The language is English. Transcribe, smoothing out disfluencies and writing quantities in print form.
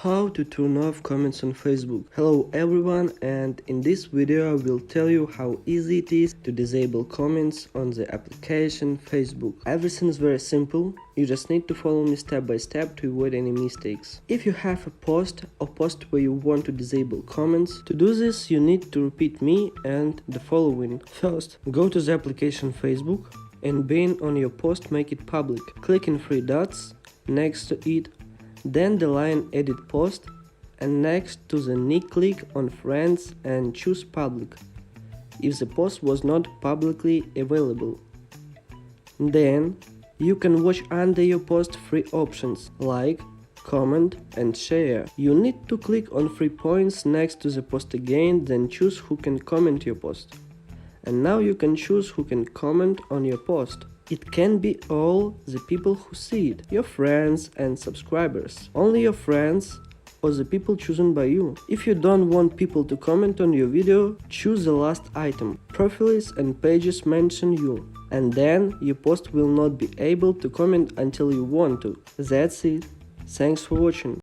How to turn off comments on Facebook. Hello everyone, and in this video I will tell you how easy it is to disable comments on the application Facebook. Everything is very simple, you just need to follow me step by step to avoid any mistakes. If you have a post where you want to disable comments, to do this you need to repeat me and the following. First, go to the application Facebook and being on your post make it public. Click in three dots next to it, then the line edit post, and next to the nick click on friends and choose public if the post was not publicly available. Then you can watch under your post three options like, comment and share. You need to click on 3 points next to the post again, then choose who can comment your post. And now you can choose who can comment on your post. It can be all the people who see it, your friends and subscribers, only your friends or the people chosen by you. If you don't want people to comment on your video, choose the last item, profiles and pages mention you, and then your post will not be able to comment until you want to. That's it. Thanks for watching.